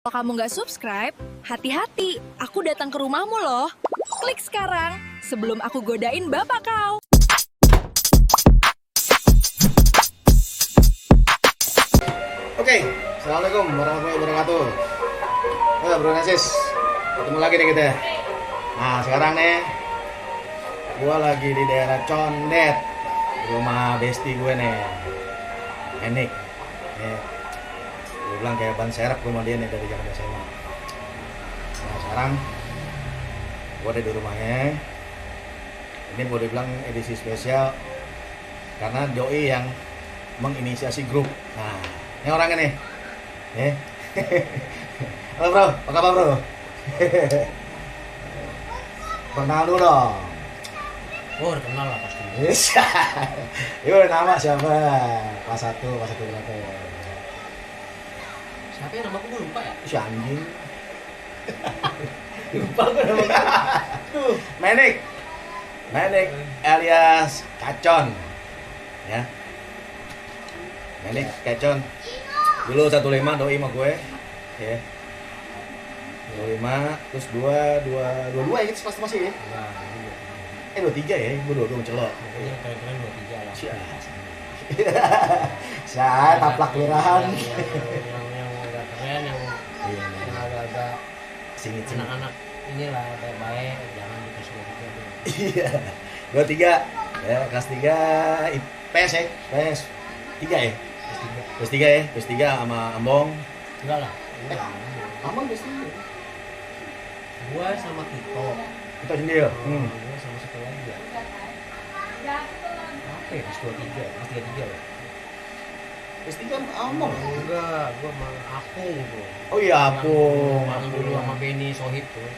Kalau kamu nggak subscribe, hati-hati, aku datang ke rumahmu loh. Klik sekarang, sebelum aku godain bapak kau. Oke, assalamualaikum warahmatullahi wabarakatuh. Bro Nasis, ketemu lagi nih kita. Nah sekarang nih, gua lagi di daerah Condet, rumah bestie gue nih, Enik. Gue bilang kayak ban serep gue sama dia nih dari zaman SMA. Nah sekarang gue ada di rumahnya. Ini boleh bilang edisi spesial karena Doi yang menginisiasi grup. Nah, ini orangnya nih. Halo bro, apa kabar bro? Perkenalan dulu dong. Oh, udah kenal lah pasti. Yuk, nama siapa? Kelas 1 berapa ya? Siapa yang nama aku lupa ya? Si anjing. Lupa gue nama gue. Tuh. Menik alias Kacon. Ya. Menik Kacon. Dulu 15 Doi sama gue. Ya. 25 terus 22 ya kita pas masih ya. Nah, 23 ya, gue 22 mencelok. pokoknya keren-keren 23 lah. Saya taplak kelurahan. Yang agak keren, yang agak-agak Singit anak-anak inilah baik, jangan dikasih gitu. Iya. 23 ya, kelas 3 PS ya, PS 3 ya. PS 3 ya, PS 3 sama Ambong. Enggak lah. Ambong PS 3. Gua sama Tito. Kita sendiri. Gua sama satu lagi ya. Apa ya? Pas 23, pas 33 ya? PS 3 Ambong. Enggak, gua sama Apung bro. Oh iya, Apung. Yang dulu sama Benny Sohib tuh.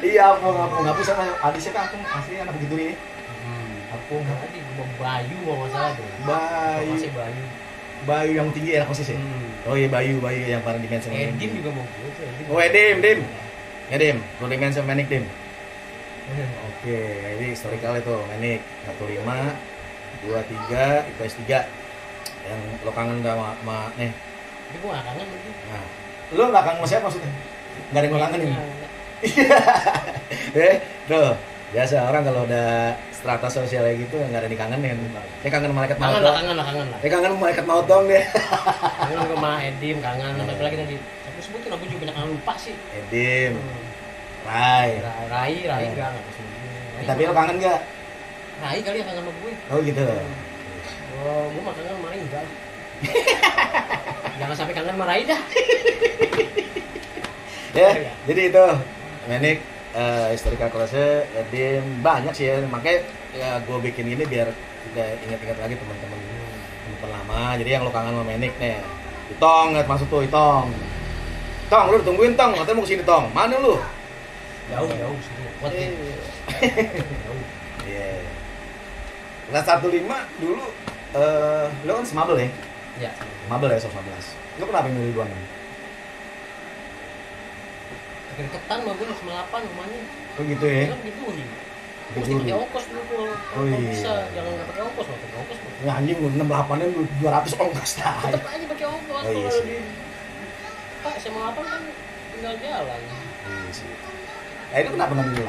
Iya, Apung sama adik siapa Apung? Asli anak begitu nih. Apung. Tadi gua Bayu kalau nggak salah tuh. Bayu. Masih Bayu. Bayu yang tinggi enak posisi. Oh iya, Bayu yang paling dimensi. Edim juga mau gue tuh. Oh, Edim. Ya Dim, lo dimensi Menik Dim. Oke, ini historical itu Menik 15, 23, IPS 3. Yang lo kangen gak sama nih? Tapi gue gak kangen lagi. Nah, lo gak kangen sama siapa maksudnya? Gak ada yang lo kangenin? Tuh, biasa orang kalau udah strata sosial kayak gitu gak ada yang dikangenin. Dia kangen malaikat maut dong. Kangen lah. Dia kangen malaikat maut dong dia. Kangen gue sama Edim, kangen. Tapi lagi tadi, aku sebutin aku juga banyak yang lupa sih. Edim, Rai. Rai enggak Tapi lo kangen gak? Rai kali yang kangen sama gue. Oh gitu. Oh, gue mah kangen sama Rai enggak. Jangan sampai kangen sama Rai dah. Ya, jadi itu Menik historical kelasnya Edim banyak sih ya. Makanya ya gue bikin ini biar kita ingat-ingat lagi teman-teman lama. Jadi yang lo kangen sama Menik nih. Itong, nggak masuk tuh Itong. Tong, lu tungguin Tong, katanya mau kesini Tong. Mana lu? Jauh sini. Kuatin. Jauh. Iya. Kelas 15 dulu lo kan semabel ya? Ya. Mabel ya, 15. Lo kenapa milih 26? Deketan mah gue 98 rumahnya. Oh gitu ya? Kan gitu nih. Gitu. Mesti pakai ongkos dulu kalau Oh, iya. bisa, jangan nggak pakai ongkos, nggak pakai ongkos. Ya anjing 68-nya 200 ongkos dah. Tetap aja pakai ongkos. Oh, iya kalau sih. Pak SMA 8 kan tinggal jalan. Iya sih. Itu kenapa ngambil 8?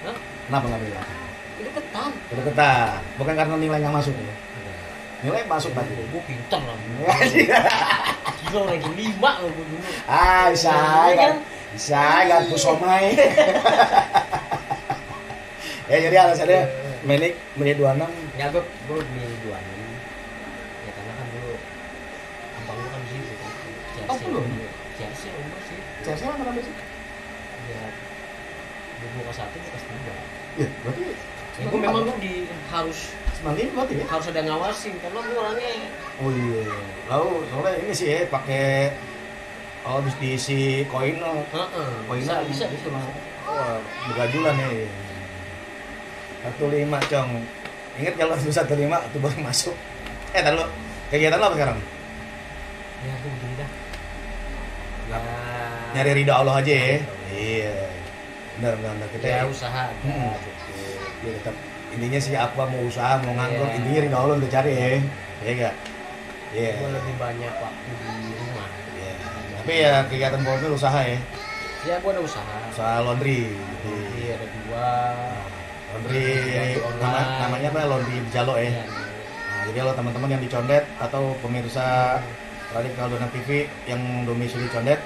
Hah? Kenapa ngambil 8? Itu ketan. Udah ketat. Bukan karena nilai yang masuk ya. Nilai masuk tadi. Gue pintar lah. Iya. Gila ranking 5 loh gue dulu. Bisa kan? Bisa kan pusomai. Ya jadi alasannya Menik milih 26. Ya gue milih 26. Ya karena kan dulu abang gue kan di situ kan. Oh, belum? Jersey umur sih. Cersei mana namanya sih? Ya gue kelas 1, gue kelas 3. Ya, berarti Ya gue memang gue harus 95 berarti ya? ada yang ngawasin karena gue orangnya Oh iya. Lalu soalnya ini sih ya pakai habis diisi koin koinnya bisa. Wah, begajulan nih. 15 Cong. Ingat kalau 15 itu baru masuk. Tar lu. Kegiatan lo apa sekarang? Ya gue begini dah ya Nyari ridho Allah aja ya. Iya. Benar kita ya usaha ya tetap intinya sih apa mau usaha mau nganggur Iya. intinya ridho Allah udah cari ya. Iya enggak? Iya. gue lebih banyak waktu di rumah Iya. Tapi ya kegiatan Bogor usaha ya. Ya gua ada usaha. Usaha laundry. Jadi ada 2. Laundry Online. namanya apa? Laundry Jalo ya. Iya. Nah, jadi kalau teman-teman yang di Condet atau pemirsa Radikal Dona TV yang domisili Condet,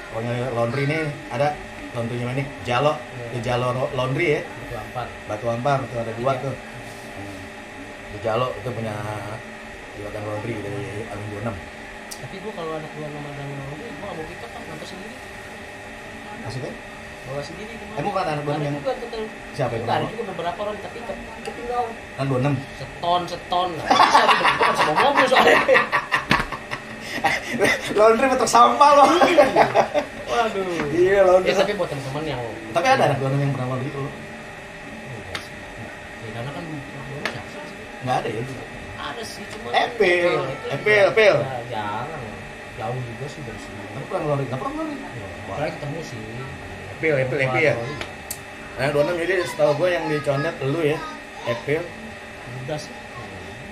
pokoknya laundry ini ada laundrynya ini Jalo, di Jalo Laundry ya. Itu Ampar. Batu Ampar itu ada 2 tuh. Di Jalo itu punya jembatan laundry dari Alun 26. Tapi gua kalau anak gua Ramadan laundry gua nggak mau pick up, ngantar sendiri. Maksudnya? Bawa sendiri kemana? Emang kan anak buah yang juga total. siapa yang Enggak, ada bawa? juga beberapa orang tapi ketinggal. Kan 26. Seton. Nggak bisa aku berdua sama mobil soalnya. Laundry betul sampah loh. Waduh. Iya laundry. Ya tapi buat teman-teman yang Tapi ada anak 26 yang pernah laundry itu. enggak sih. Ya karena kan belum siapa sih. Enggak ada ya. Ada sih cuma Epil. itu Epil. ya, jarang. Jauh juga sih dari sini. Tapi pernah laundry, enggak pernah laundry. Apalagi ketemu sih. Epil ya. Nah, 26 jadi setahu gue yang di Condet lu ya. Epil. Udah sih.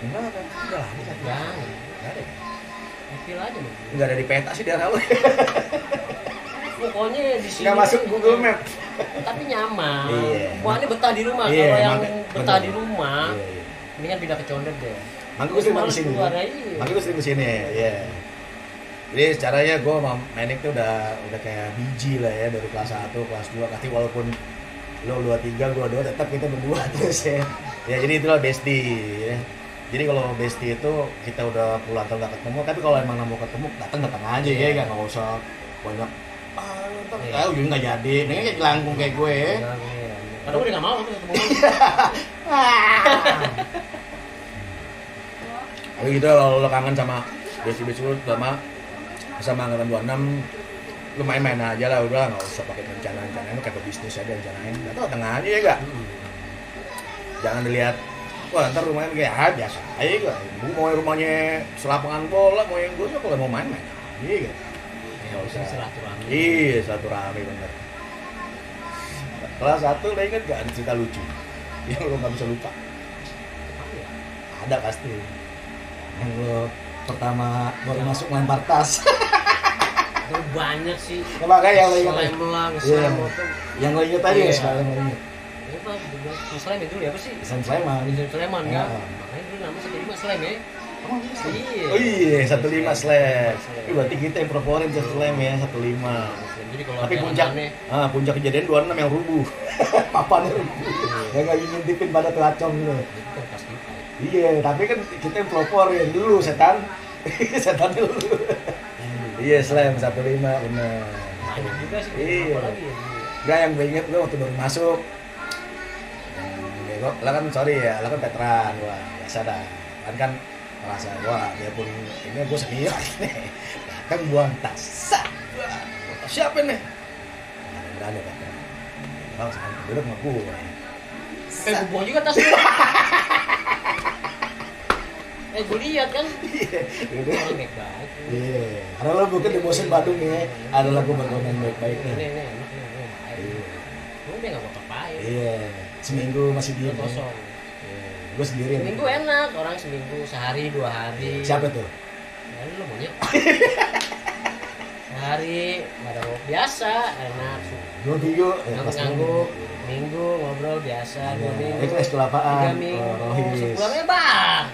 Enggak ada. Enggak ada. Jangan. Enggak ada. Epil aja loh. Enggak ada di peta sih daerah lu. Pokoknya di sini Enggak masuk Google Map. tapi nyaman. Iya. Bukannya betah di rumah. Iya, Kalau yang makanya- betah bener. di rumah, Iya. mendingan pindah ke Condet deh. Makanya gue sering Males ke sini. keluar, iya. Makanya gue sering ke sini ya. Jadi caranya gue sama Menik tuh udah kayak biji lah ya dari kelas 1, kelas 2. Tapi walaupun lo 23, gue 2 tetap kita berdua terus ya. Ya jadi itulah bestie ya. Jadi kalau bestie itu kita udah puluhan tahun gak ketemu, tapi kalau emang mau ketemu datang aja ya, nggak usah banyak. Ntar Iya. ujungnya nggak jadi. Ini kayak jelangkung kayak gue. Ya. Karena gue udah gak mau ketemu. Tapi gitu kalau lo kangen sama bestie lu sama angkatan 26, lu main-main aja lah, udah nggak usah pakai rencana-rencana, lu kayak bisnis aja rencanain. Atau tengah aja ya gak? Jangan dilihat, wah ntar rumahnya kayak biasa aja gak? Gue mau rumahnya selapangan bola, mau yang gue kalau mau main-main aja gitu. Ya usah silaturahmi. Iya, silaturahmi bener. Kelas 1 lo inget gak ada cerita lucu yang lo gak bisa lupa? Ada pasti. Yang lo pertama baru masuk lempar tas. Itu banyak sih. Ya, makanya yang lo inget. Slime-lang, Iya. slime itu. Yang lo inget aja ya Iya. sekarang lo inget. Apa? Slime itu ya apa sih? Desain Sleman. Vincent Sleman Ya. kan? Makanya dulu nama 15 Slime ya. Iya. Oh iya, 15 slam. Itu berarti kita yang proporin ke slam ya, 15. Jadi kalau Tapi ada puncak, aneh, puncak kejadian 26 yang rubuh. Papannya rubuh. Yang nggak ngintipin pada telacong gitu. itu kan pas kita. Iya, tapi kan kita yang proporin dulu setan. Setan dulu. Iya, slam 15 benar. Banyak juga sih. Iya. Apa lagi ya? Enggak, yang gue inget gue waktu baru masuk. Lo kan sorry ya, lo kan veteran, wah biasa dah. Kan merasa wah dia pun ini gue senior nih. Kan buang tas. Sat. Wah, tas siapa nih? Nah, berani veteran. Bang, santai duduk sama gue. Gue buang juga tas lu. Gue lihat kan. Iya, gitu. Orang baik-baik. Iya, karena lo bukan di bosen Badung ya, ada lagu berkomen baik-baik Ini nih. enak nih, gue baik. Gue dia nggak mau ngapain. Iya, seminggu masih Dia diem. kosong. Gue sendirian. Seminggu enak, orang seminggu sehari 2 hari. Siapa tuh? Ya lu maunya. Sehari ada biasa, enak. Dua minggu. Ngangguk-ngangguk, minggu ngobrol biasa, 2 minggu. Itu ekskul apaan? 3 minggu. Oh, Rohis. Sepulangnya bang.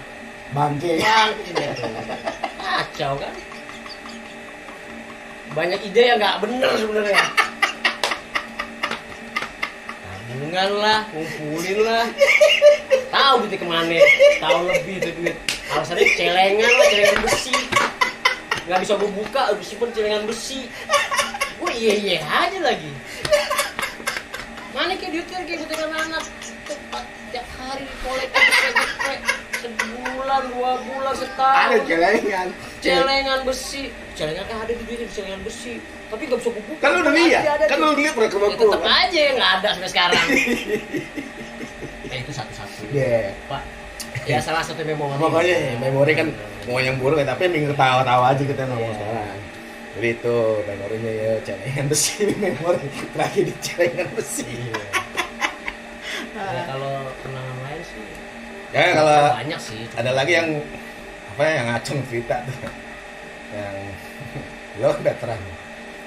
Bangke. Bang, kacau kan? Banyak ide yang nggak bener sebenarnya. Tabungan lah, ngumpulin lah. Tahu duitnya kemana? Tahu lebih itu duit. Alasannya celengan lah, celengan besi. Nggak bisa gue buka, harus simpen celengan besi. Gue iya aja lagi. Mana kayak duitnya kayak gue tinggal anak. Tiap hari kolek sebulan, 2 bulan, setahun. Ada celengan. Celengan besi. Celengan kan ada di duitnya di celengan besi. Tapi gak bisa gue buka. Kan lu udah lihat, kan lu lihat pernah ke Ya, buku. tetep aja nggak ada sampai sekarang. Ya itu satu-satu. Iya. Pak. Ya salah satu memori. Pokoknya memori kan mau yang buruk ya, tapi minggu ketawa-tawa aja kita ngomong Iya. sekarang. Jadi itu memorinya ya celengan besi, memori terakhir di celengan besi. Iya. Ya kalau kenangan lain sih. Ya kalau banyak sih. ada lagi yang apa ya, yang ngacung cerita tuh. Yang Lo veteran.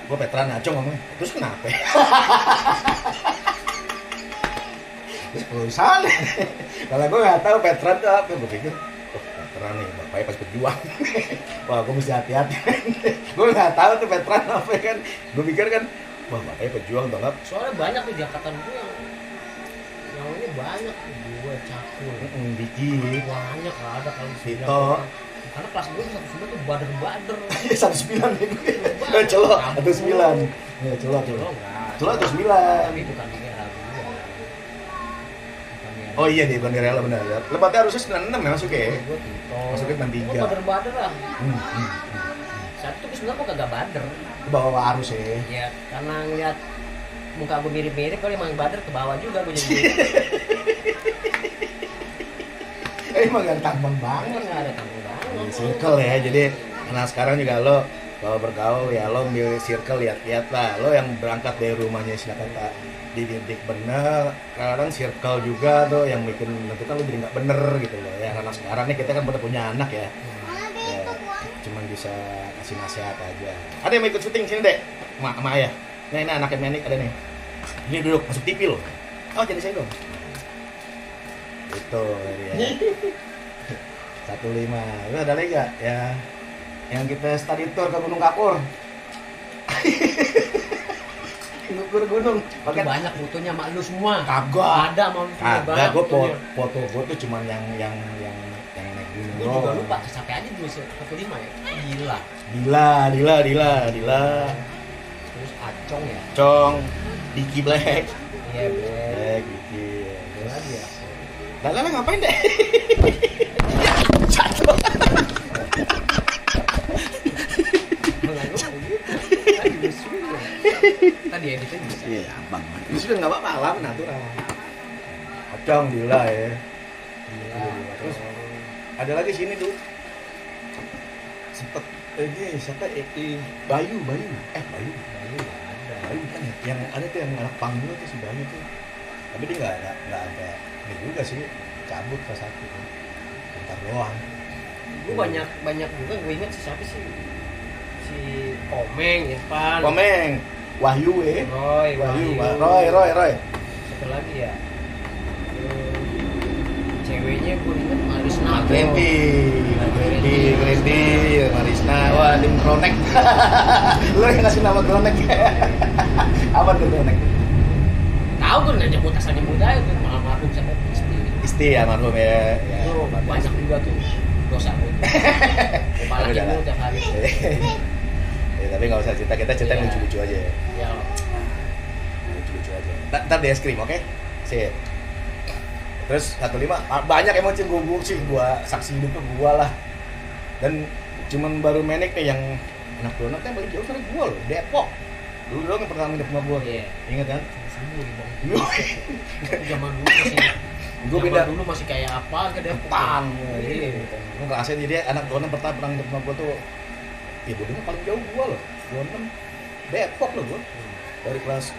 Gue veteran Acong ngomongnya. Terus kenapa? Terus perusahaan. Kalau gue nggak tahu veteran tuh apa, gue pikir veteran nih, bapaknya pas berjuang. Wah, gue mesti hati-hati. Gue nggak tahu tuh veteran apa kan. Gue pikir kan, wah bapaknya berjuang tuh nggak. Soalnya banyak nih di angkatan gue yang ini banyak gue cakul. Diki. Banyak lah ada kali Vito. Karena kelas gue satu semua tuh bader-bader. 19 nih gue. Gue celok 19. Ya celok. Celok 19. Tapi bukan di era gue. Oh iya deh, bukan di rela benar ya. Lepatnya harusnya 96 ya masuk ya. Gue Tito. Masuknya 93. Gue bader-bader lah. Saat itu gue sebenarnya gue kagak bader. Ke bawah arus ya. Ya karena ngeliat muka gue mirip-mirip, kalau emang bader ke bawah juga gue jadi. Emang gak tambang banget. Nggak ada tanggung banget. Circle ya, jadi nah sekarang juga lo kalau bergaul ya lo milih circle, lihat-lihat lah. Lo yang berangkat dari rumahnya silakan tak dididik bener, kadang circle juga tuh yang bikin menentukan lo jadi nggak bener gitu loh ya. Karena sekarang nih kita kan udah punya anak ya, cuman bisa kasih nasihat aja. Ada yang mau ikut syuting sini dek, mak ayah. Ini anaknya Menik ada nih. Ini duduk masuk TV lo. Oh jadi saya dong. Itu dia. 15. Lu ada lagi gak ya yang kita study tour ke Gunung Kapur? Ngukur gunung. Pakai banyak fotonya mak lu semua. Kagak. Ada mau Kagak, gue foto gue tuh cuman yang naik gunung. Gue juga lupa, sampai aja dulu 45 ya. Dila. Terus Acong ya. Cong, Diki Black. Iya, Black, Diki. Terus lagi ya. Lala ngapain deh? Jatuh. Tadi editnya bisa. Iya, abang. Ini sudah nggak apa-apa, alam natural. Acong, Dila ya. Terus ada lagi sini tuh. Sempet ini siapa? Bayu. Bayu ada. Bayu kan ya? Yang ada tuh yang anak panggil tuh si Bayu tuh. Tapi dia nggak ada. Ini juga sih cabut ke satu tuh. Bentar doang. Gue banyak juga gue inget si siapa sih? Si Komeng, Irfan. Komeng, Wahyu Roy. Roy. Satu lagi ya. Ceweknya gue inget Marisna. Grandi, Marisna. Wah, tim Kronek. Lu yang ngasih nama Kronek. Apa tuh Kronek? Tahu gue nanya mutasannya muda itu almarhum sama Isti almarhum ya. Itu banyak juga tuh dosa gue. Kepala kimu tiap hari. Ya, tapi nggak usah cerita, kita cerita yang Iya. lucu-lucu aja. Ya. Lucu-lucu aja. Ntar di es krim, oke? Sip. Terus 15 banyak emang sih gua saksi hidup tuh gua lah. Dan cuman baru Menik nih yang anak donat yang paling jauh dari gua loh, Depok. Dulu dong yang pertama hidup sama gua. Iya. Ingat kan? Sembuh bang. Zaman dulu masih. Gua beda dulu masih kayak apa ke Depok. Pang. Iya. Gua ngerasain jadi anak donat pertama hidup sama gua tuh ya bodohnya paling jauh gua loh. 26 Depok loh gua. Dari kelas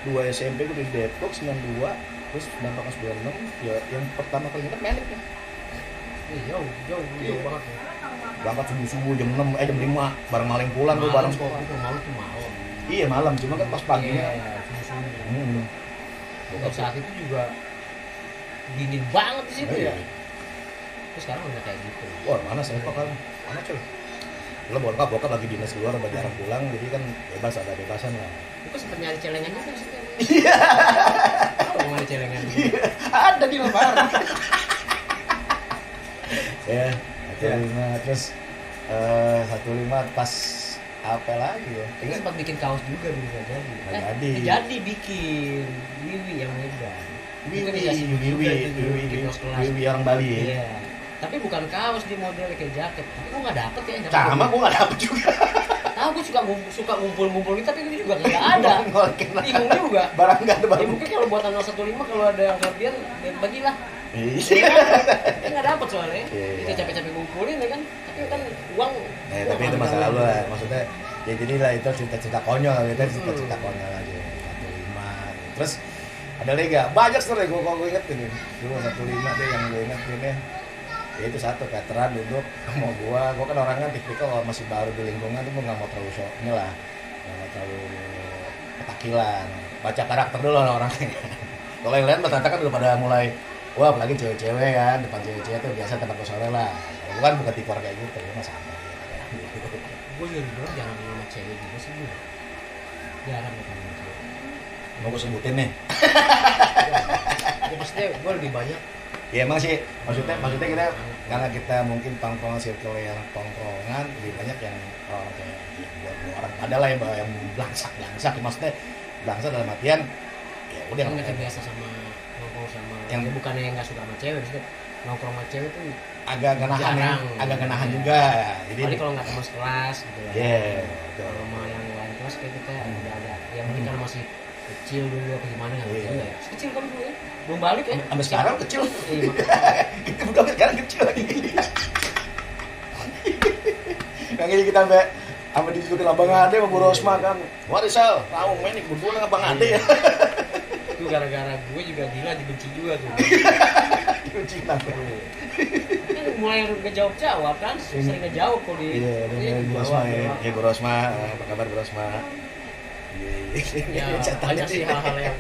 2 SMP gua di Depok 92. Terus dampak kelas 26 ya yang pertama kali ingat Menik ya. Jauh banget. Berangkat subuh jam 6 jam 5 bareng maling pulang tuh bareng kok itu malam tuh malam. Iya malam cuma kan pas paginya. Iya, subuh. Saat itu juga dingin banget di situ ya. Terus sekarang udah kayak gitu. Wah mana saya kan mana coy. Lo bokap lagi dinas keluar jarang pulang jadi kan bebas ada bebasan lah. Itu sempet nyari celengannya kan situ. Iya. Tahu nyari celengan. Ada di lembar. Ya, 15 terus 15 pas apa lagi ya? Ini sempat bikin kaos juga dulu nggak jadi. Nggak jadi. Jadi bikin Wiwi yang Medan. Wiwi orang Bali ya. Iya. Tapi bukan kaos di model kayak jaket. Tapi gua nggak dapet ya. Sama gua nggak dapet juga. Tahu gua suka ngumpul-ngumpul gitu tapi ini juga nggak ada. Bingung juga. Barang nggak ada Ya barang. mungkin kalau buatan 015 kalau ada yang kelebihan bagilah. Iya. Kan nggak dapet soalnya. Iya. Kita capek-capek ngumpulin ya kan. Tapi kan uang. Tapi itu masa lalu lah. Maksudnya ya jadilah itu cerita-cerita konyol gitu, cerita-cerita konyol aja. 15. Terus ada lagi gak? Banyak sebenarnya gue inget ini. Dulu 15 deh yang gue inget ini. Ya itu satu, veteran duduk sama gua kan orangnya tipikal kalau masih baru di lingkungan tuh gua nggak mau terlalu ini lah, nggak mau terlalu ketakilan, baca karakter dulu lah orangnya. Kalau yang lain ternyata kan udah pada mulai, wah apalagi cewek-cewek kan, depan cewek-cewek tuh biasa tempat sore lah. Gua kan bukan tipe orang kayak gitu, gua mah santai. Gue juga bilang jarang sama cewek juga sih gue. Jarang sama cewek. Mau gua sebutin nih. Ya maksudnya gue lebih banyak. Ya emang sih, maksudnya kita karena kita mungkin tongkrongan circle yang tongkrongan lebih banyak yang orang kayak buat orang ada lah yang belangsak, maksudnya belangsak dalam artian ya udah Kan nggak terbiasa sama nongkrong sama yang bukannya yang nggak suka sama cewek, maksudnya nongkrong sama cewek tuh agak genahan ya, agak genahan juga ya. Jadi apalagi kalau nggak teman sekelas gitu lah. betul. Kalau sama yang lain kelas kayak kita udah ada. Yang mungkin kalau masih kecil dulu apa gimana nggak ngerti juga ya. Kecil kan dulu ya, belum balik ya. Sampai sekarang kecil. Iya, Kita udah sampai sekarang kecil lagi. Kayaknya kita sampai dijulukin Abang Ade sama Bu Rosma kan. Wah Rizal, tahu main nih berdua sama Abang Ade ya. Itu gara-gara gue juga gila dibenci juga tuh. Kunci kenapa? Kan mulai nggak jawab kan, sering nggak jawab kok di. Iya, Bu Rosma ya. Ya Bu Rosma, apa kabar Bu Rosma? Ya banyak sih hal-hal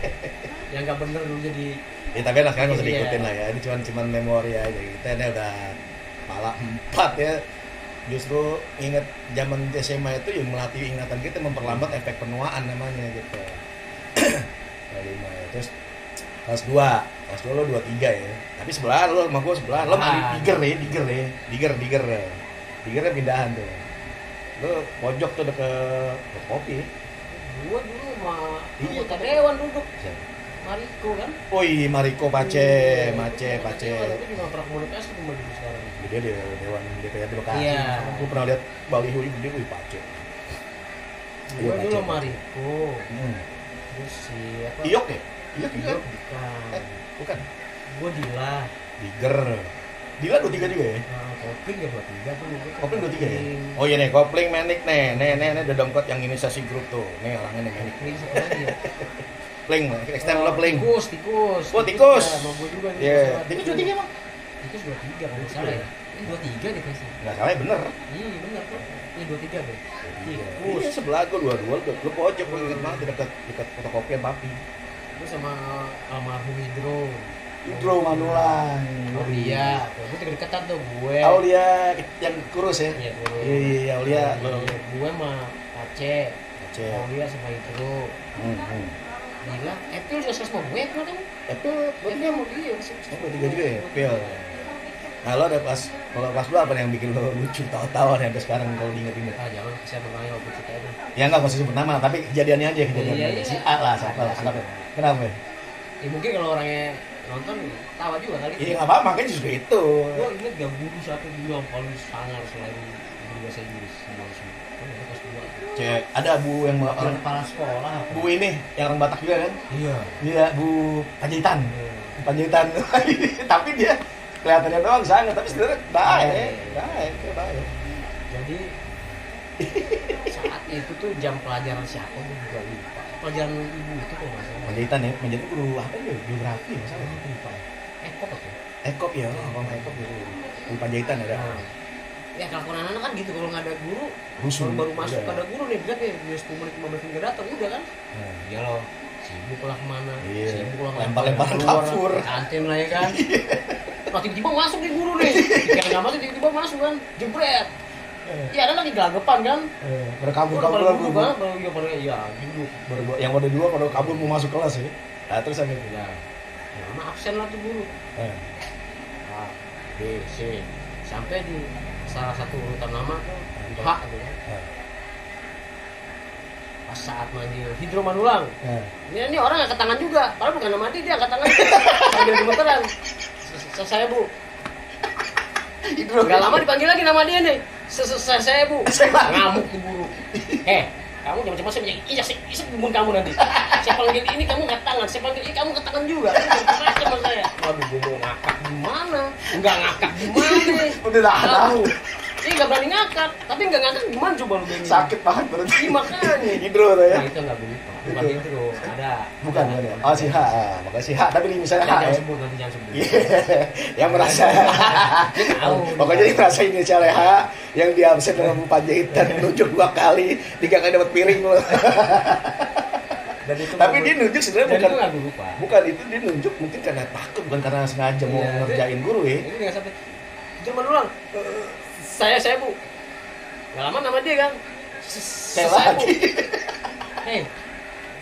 yang nggak bener dulu jadi. Ya tapi enak sekarang nggak usah diikutin lah ya. Ini cuman memori aja. Kita ini udah kepala 4 ya. Justru inget zaman SMA itu yang melatih ingatan kita, memperlambat efek penuaan namanya gitu. Kelas 5 ya. Terus kelas 2 lo 23 ya. Tapi sebelah lo sama gue sebelah. Lo mari digernya pindahan tuh. Lo pojok tuh deket kopi. Gua dulu sama anggota dewan duduk. Mariko kan? Oh iya Mariko Pace. Itu juga pernah komunikasi sama dia sekarang. Dia di Dewan DPRD Bekasi. Iya. Gue pernah lihat baliho dia wih Pace. Gua dulu Mariko. Hmm. Terus si apa? Iyok ya? Iyok juga. Bukan. Bukan. Gua Dila. Diger. Dila 23 juga ya? Nah, Kopling ya 23 tuh. Kopling 23 ya? Oh iya nih, Kopling Manik nih udah dompet yang inisiasi grup tuh. Nih orangnya nih Manik. Ini satu lagi ya. Pling, extend lo Pling. Tikus. Oh, tikus. Ya, sama gua juga. Iya. Tikus 23 emang? Tikus 23 kalau nggak salah ya. Ini 23 deh kasih. Nggak salah ya bener. Iya bener kok. Ini 23 deh. Iya Tikus. sebelah gue 22, lu pojok gue inget banget dekat fotokopian papi. Gue sama almarhum Hidro Manulang. Aulia, gue deket-deketan tuh gue. Aulia yang kurus ya? Iya kurus. Iya Aulia. Gue sama Aceh. Aceh. Aulia sama Hidro. Gila, Epil juga sama gue Epil kan? Epil, Epil mau dia. Oh, 3 juga ya? Epil. Nah lo ada kalau kelas lu apa nih yang bikin lo lucu tawa-tawa nih sampai sekarang kalau diinget-inget? Ah jangan, saya pernah waktu cerita itu. Ya enggak usah sebut nama, tapi kejadiannya aja Iya. Si A lah, siapa lah, kenapa? Kenapa? Ya mungkin kalau orangnya nonton tawa juga kali. Iya nggak apa-apa, makanya justru itu. Gue inget gak guru satu dulu yang paling sangar selain guru bahasa Inggris sama semua. Kan itu kelas 2. Cek, ada Bu yang orang Kepala sekolah apa? Bu ini yang orang Batak juga kan? Iya. Iya, Bu Panjaitan. Panjaitan. Tapi dia kelihatannya doang sangat, tapi sebenarnya baik. Jadi saat itu tuh jam pelajaran siapa gue juga lupa. Pelajaran ibu itu kok nggak salah. Panjaitan ya, Panjaitan guru apa ya? Geografi masalah. Lupa. Kok apa tuh? Ekop ya, orang Ekop gitu. Bu Panjaitan ada. Ya kelakuan anak-anak kan gitu, kalau nggak ada guru Rusuh. baru masuk Udah. ada guru nih bilang ya dia 10 menit 15 menit nggak datang udah kan ya lo sibuk lah kemana Iya. sibuk lah Lempar-lemparan keluar, kapur. kantin lah ya kan nah tiba-tiba masuk nih guru nih kayak nggak masuk tiba-tiba masuk kan jebret ya ada lagi gelagapan kan Baru kabur-kabur baru lah guru Bu. kan baru ya baru ya duduk Yang ada dua pada kabur mau masuk kelas ya. Nah, terus sampai itu. ya lama absen lah tuh guru A B C sampai di salah satu urutan nama tuh H tuh kan. Pas saat manggil Hidro Manulang ini orang angkat tangan juga padahal bukan nama dia angkat tangan sambil gemeteran saya Bu nggak lama dipanggil lagi nama dia nih saya Bu ngamuk tuh guru kamu jangan macam-macam iya isep bumbun kamu nanti saya panggil ini kamu angkat tangan saya panggil ini kamu angkat tangan juga macam sama saya waduh gue mau ngakak gimana enggak ngakak gimana Udah dah. aduh Iya nggak berani ngakak, tapi nggak ngakak gimana coba lu bayangin? Sakit banget berarti. Iya, makanya. Hidro tuh ya. Nah itu nggak begitu, bukan hidro, ada. Bukan ya. Oh si H, makanya si H tapi di misalnya H Jangan ya. sebut, nanti jangan sebut. Iya, yang merasa. Dia tahu. Pokoknya dia merasa inisialnya H, yang di absen dengan Panjaitan nunjuk 2 kali, 3 kali dapat piring loh. Dan itu Tapi dia nunjuk sebenarnya dan bukan. itu nggak gue lupa. Bukan itu dia nunjuk mungkin karena takut, bukan karena sengaja mau Iya, ngerjain guru ya. Ini nggak sampai. Jangan ulang. Saya bu. Gak lama nama dia kan. Saya lagi. Hei,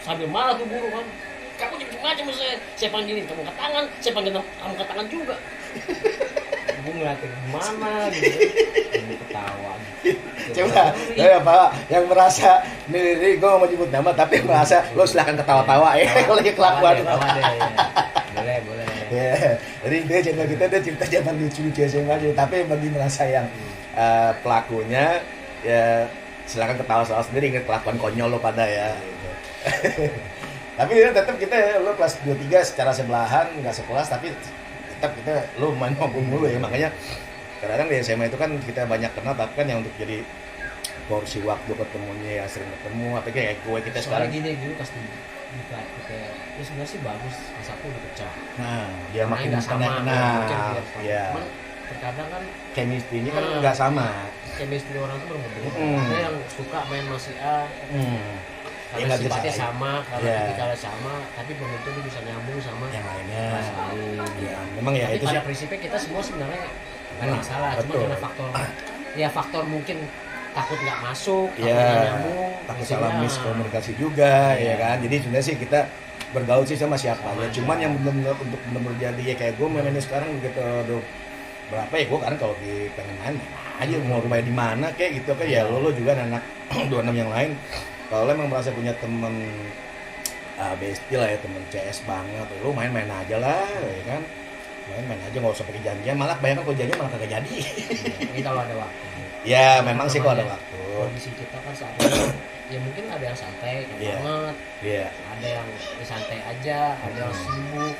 sambil marah tuh guru kan. Kamu jadi macam saya panggilin kamu ke tangan, saya panggil kamu ke tangan juga. Gue ngeliatin gimana gitu. Gue ketawa. Coba, ya Pak, yang merasa nih gue mau nyebut nama tapi yang merasa lo silahkan ketawa-tawa ya kalau lagi kelakuan. Boleh. Ya, jadi dia cerita zaman lucu-lucu SMA aja. Tapi bagi merasa yang pelakunya ya silakan ketawa-tawa sendiri, ingat kelakuan konyol lo pada ya. Gitu. Tapi ya, tetap kita ya, lo kelas 2-3 secara sebelahan nggak sekelas tapi tetap kita lo main ngomong mulu ya, makanya kadang-kadang di SMA itu kan kita banyak kenal tapi kan yang untuk jadi porsi waktu ketemunya yang sering ketemu apa kayak gue kita sekarang gini dulu pas di kayak ya sebenarnya sih bagus pas aku udah pecah. nah dia makin nggak sama, kenal ya cuman terkadang kan chemistry-nya kan nggak sama. chemistry orang tuh berbeda. Hmm. Ada yang suka main sama si A Ya, karena nggak bisa sifatnya saing. sama, karena Ya. tipikalnya sama, tapi belum tentu dia bisa nyambung sama Yang lainnya kelas lain. ya memang ya Tapi itu sih. pada prinsipnya kita semua sebenarnya nggak ada masalah, cuma betul. karena faktor mungkin takut nggak masuk, takut Ya, nggak nyambung, takut sehingga- salah miskomunikasi juga ya kan. Jadi sebenarnya sih kita bergaul sih sama siapa aja. Cuman yang benar-benar untuk benar-benar jadi ya kayak gue mainnya sekarang begitu aduh, berapa ya gue kan kalau pengen main aja mau rumahnya di mana kayak gitu kan ya lo juga anak 26 yang lain. Kalau lo emang merasa punya temen bestie lah ya, temen CS banget, lo main-main aja lah ya kan. Main-main aja nggak usah pakai janjian, malah banyak kalau janjian malah kagak jadi. Ini kalau ada waktu. Ya memang sih kalau ada waktu. Kondisi kita kan saat ini ya mungkin ada yang santai Iya. banget, Iya. ada yang ya santai aja, ada yang sibuk.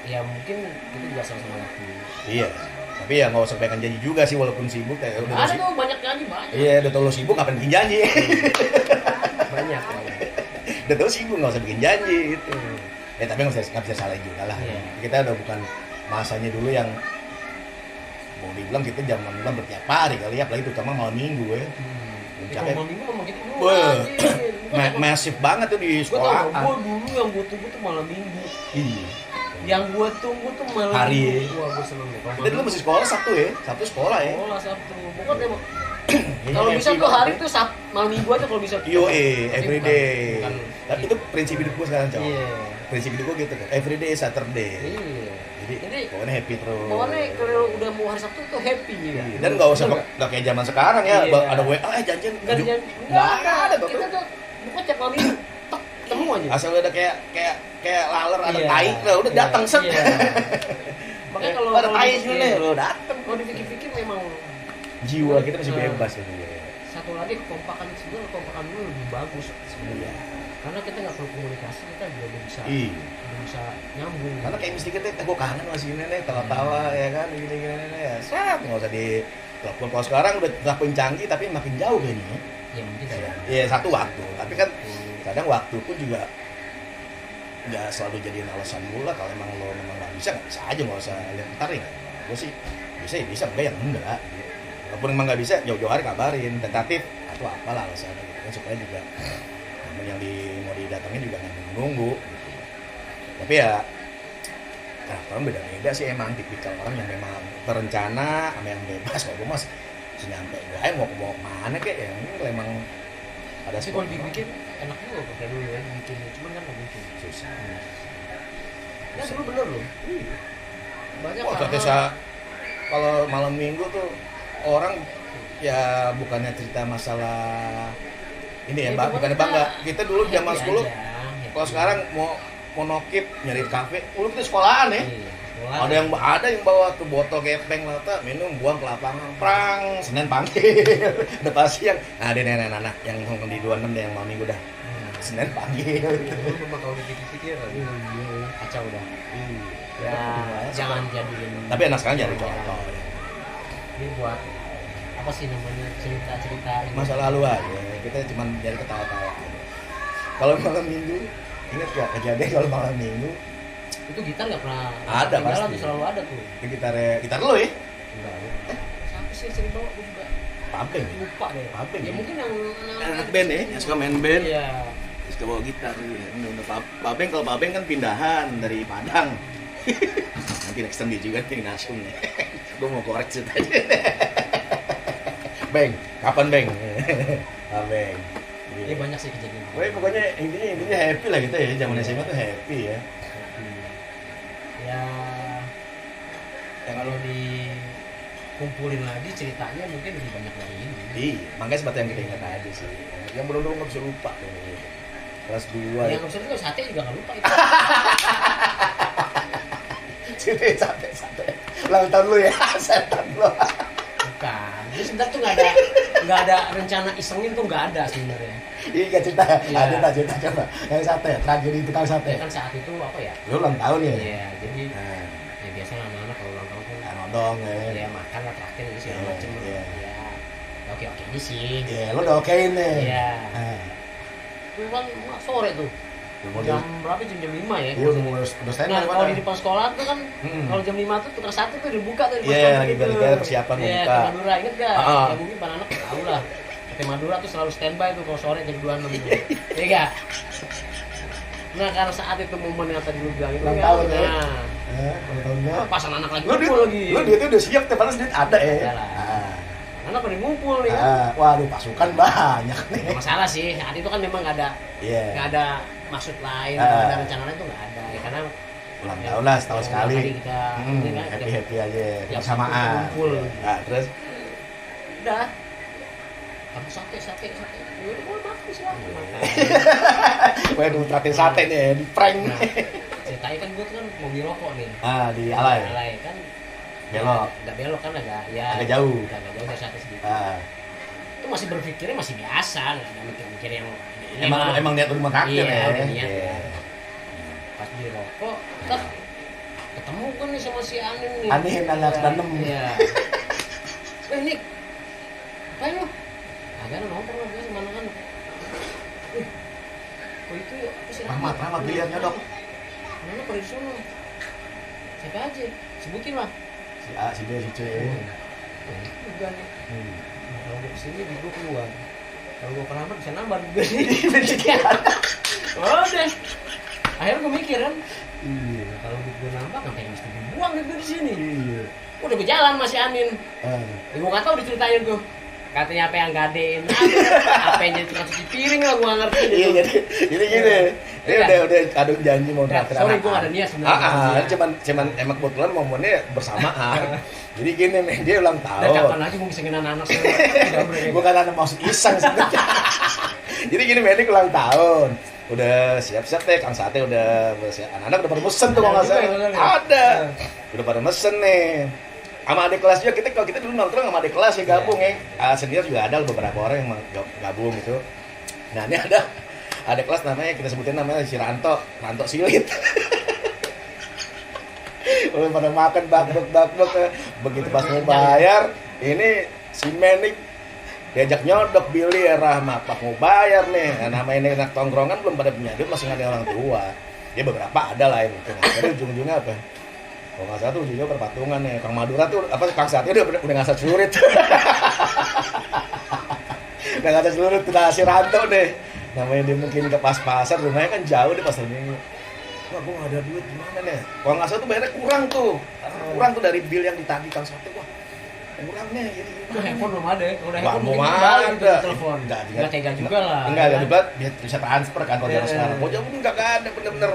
Ya mungkin kita juga sama-sama waktu. Iya. Tapi ya nggak usah pengen janji juga sih walaupun sibuk kayak udah Ada sibuk. tuh banyak janji banyak. Iya, udah tau lo sibuk ngapain bikin janji. Banyak. Udah tau sibuk nggak usah bikin janji gitu. Ya tapi nggak bisa salah juga lah. Iya. Kita udah bukan masanya dulu yang mau dibilang kita zaman bulan bertiap hari kali ya, apalagi terutama malam minggu ya. Kalau malam minggu memang gitu dulu. Wah, anjing. masif banget tuh di Gue tau sekolah. gue dulu yang gue tunggu tuh malam minggu. Iya. Yang gue tunggu tuh malam Hari. minggu. Wah gue seneng deh. Kita dulu masih sekolah Sabtu ya, Sabtu sekolah ya. Sekolah Sabtu. Pokoknya emang Ini kalau bisa happy tuh hari banget. tuh malam minggu aja kalau bisa. Yo, Tapi every bukan- day. bukan- Tapi itu prinsip hidup gue sekarang, cowok. Iya. Prinsip hidup gue gitu kan. Every day is Saturday. Iya. Jadi pokoknya happy terus. Pokoknya kalau udah mau hari Sabtu tuh happy ya. Dan nggak usah nggak kayak zaman sekarang ya. Iya. Ada WA janjian. Nggak ada. Nggak ada tuh. Kita tuh bukan cek malam minggu. Tek, ketemu aja. Asal udah kayak laler ada Iya. tai, udah Iya. datang set. Iya. Makanya kalau ada tai dipikir- sini lo datang. Kalau dipikir-pikir memang Jiwa kita masih Nah. bebas ya. satu lagi kekompakan sebenarnya kekompakan dulu lebih bagus sebenarnya. Karena kita nggak perlu komunikasi, kita juga udah bisa Iya. udah bisa nyambung. Karena kayak mesti kita, gue kangen masih ini nih, tawa-tawa ya kan, gini-gini ya. Set, nggak usah di telepon. Kalau sekarang udah telepon canggih tapi makin jauh kayaknya. Ya mungkin ya. Iya satu waktu, tapi kan kadang waktu pun juga nggak selalu jadiin alasan mula. Kalau emang lo memang nggak bisa aja, nggak usah lihat ntar ya. Gue sih bisa ya bisa, enggak yang enggak. Gitu. Walaupun emang nggak bisa, jauh-jauh hari kabarin, tentatif atau apalah alasannya gitu kan, supaya juga temen yang mau didatengin juga nggak nunggu. Gitu. Tapi ya, orang beda-beda sih emang tipikal orang yang memang terencana sama yang bebas. Kalau gue mas senyampe gue mau kemana kek ya, ini kalau emang ada Tapi kalau dibikin enak juga kayak dulu ya bikin, cuman kan nggak mungkin. susah. Ya dulu bener loh. Banyak Wah, hal-hal. ternyata kalau malam minggu tuh orang ya bukannya cerita masalah ini ya, Ya, Mbak, cuma bukannya kita bangga. Kita dulu zaman happy sekolah, aja, happy. kalau sekarang mau nokip nyari kafe, dulu kita sekolahan ya. Iya, sekolah. Ada yang bawa tuh botol gepeng lata, minum, buang ke lapangan, prang, Senin panggil, udah pasti yang, nah ada nenek-nenek yang nongkrong di 26 deh yang malam minggu dah, Senin panggil. Dulu memang kalau dipikir-pikir kacau udah. Ya jangan jadiin. Tapi anak sekarang jadi contoh. Ini buat apa sih namanya cerita masa lalu aja, kita cuma jadi ketawa-tawa aja. Kalau malam minggu, ingat gak kejadian kalau malam minggu? itu gitar nggak pernah Ada, ketinggalan pasti. tuh, selalu ada tuh. Itu gitar lo ya? Enggak, siapa sih yang sering bawa gue juga Pabeng. lupa deh. Pabeng. Ya mungkin yang Anak band ya, yang suka main band. Iya. Suka bawa gitar. Pabeng, kalau Pabeng kan pindahan dari Padang. Nanti next time dia juga nih nasum nih. Gue mau korek ceritanya. Beng, kapan Beng? Pabeng. Ya banyak sih kejadian. Woi, pokoknya intinya happy lah kita ya, zaman SMA tuh happy ya. Ya kalau dikumpulin lagi ceritanya mungkin lebih banyak dari ini. Iya, makanya seperti yang kita ingat aja sih. Yang belum nggak bisa lupa deh. Kelas 2. Yang maksudnya itu sate juga nggak lupa itu. Sate. Ulang tahun lu ya, setan lu. Bukan. Jadi sebenarnya tuh nggak ada rencana isengin tuh nggak ada sebenarnya. Iya, gak cerita. Iya. Cerita coba. Yang sate, tragedi tukang sate. Ya kan saat itu apa ya? Lu ulang tahun ya? Iya, jadi Nah, ya biasanya anak-anak kalau ulang tahun tuh nodong ya. ya makan lah terakhir gitu segala Iya, macem. iya. Ya oke aja sih. Iya, lu udah okein nih. Iya. Nah, Itu kan sore tuh. kemudian Jam berapa? Jam 5 ya. iya udah stand Nah, by kalau di depan sekolah tuh kan Mm-mm. kalau jam 5 tuh tukang sate tuh dibuka tuh di Iya, depan lagi gitu. ada persiapan mau Iya, buka. Sate Madura inget gak? Ah. Ya mungkin para anak tahu lah. Sate Madura tuh selalu standby tuh kalau sore jam 26 gitu. Iya gak? Nah, karena saat itu momen yang tadi lu bilang itu Ulang kan, tahun ya. nah, Ulang tahunnya. pasan anak lagi Lu ngumpul lagi. duitnya udah siap, padahal duit ada ya. Ada lah. Anak pada ngumpul nih kan. Waduh, pasukan banyak nih. Nggak masalah sih, saat itu kan memang nggak Iya. ada maksud lain, Ah. nggak ada rencana lain tuh nggak ada. Ya, karena Ulang tahun lah setahun ya, sekali. kita ini kan, Happy aja ya, bersamaan. kumpul. Nah, terus Udah. Kamu sate. Ya udah makan silakan makan. gue mau traktir sate nih, di prank. Nah, ceritanya kan gue tuh kan mau beli rokok nih. Di Alay. Alay kan. Belok. Nggak belok kan agak ya. Agak jauh. Agak jauh dari sate sedikit. Ah, Itu masih berpikirnya masih biasa, nggak ada mikir yang ini emang mah. niat lu mau traktir Iya, ya. udah niat. Iya. Pas beli rokok, tetap ketemu kan nih sama si Anin nih. Anin, anak Iya, tanem. Iya. Nik, apain lu? Agak nongkrong lah, biasa mana kan. Kok itu apa sih? Rahmat biliarnya dok. Mana pada di sono? Siapa aja? Sebutin lah. Si A, si B, si C. Juga nih. Hmm. Nah, kalau gue kesini, gue keluar. Kalau gue keramat bisa nambah juga nih. Oh deh. Akhirnya gue mikir kan, Iya. kalau gue nambah ngapain mesti dibuang nih gue di sini. Iya. Udah gue jalan masih Anin. Ah. Ya, gue nggak tahu diceritain tuh. Katanya apa yang gadein, apa yang jadi tukang cuci piring lah, gue nggak ngerti. Iya, jadi gini. Dia Iya. udah adu janji mau Nah, traktir sorry, anak. gue nggak ada niat sebenarnya. Iya. Cuman emang kebetulan momennya bersamaan. Jadi gini nih, dia ulang Dan kapan tahun. lagi gue ngisengin anak-anak semua. Bukan ada maksud iseng sebenarnya. Jadi gini, Medik ulang tahun. Udah siap-siap deh, Kang Sate udah siap. Anak-anak udah pada mesen tuh kalau nggak Ada juga salah. yang udah. Ada. Udah pada mesen nih. Sama adik kelas juga, kalau kita dulu nongkrong sama adik kelas ya gabung ya. Senior juga ada beberapa orang yang gabung gitu. Nah, ini ada kelas namanya, kita sebutin namanya si Ranto Silit. Udah pada makan bakbek. Begitu pas mau bayar, ini si Menik diajak nyodok Billy ya Rahmat, pas mau bayar nih. Nah, namanya anak tongkrongan belum pada punya duit, masih nggak ada orang tua. Ya beberapa ada lah yang mungkin. Jadi ujung-ujungnya apa? Kalau nggak salah tuh ujungnya perpatungan nih. Kang Madura tuh apa Kang Sate udah ngasah celurit. Udah ngasah celurit tuh si Ranto deh. Namanya dia mungkin ke pas-pasar, rumahnya kan jauh deh pasar Minggu. Wah, gue nggak ada duit gimana nih? Kalau nggak salah tuh bayarnya kurang tuh. Kurang tuh dari bill yang ditagih Kang Sate. Wah, kurang nih. Jadi Udah handphone belum ada, kalau udah Wah, handphone mau mungkin balik gitu ada. telepon. Enggak Tega juga lah. Enggak ya kan? juga biar bisa transfer kan kalau zaman Iya. sekarang. Mau jauh enggak ada bener-bener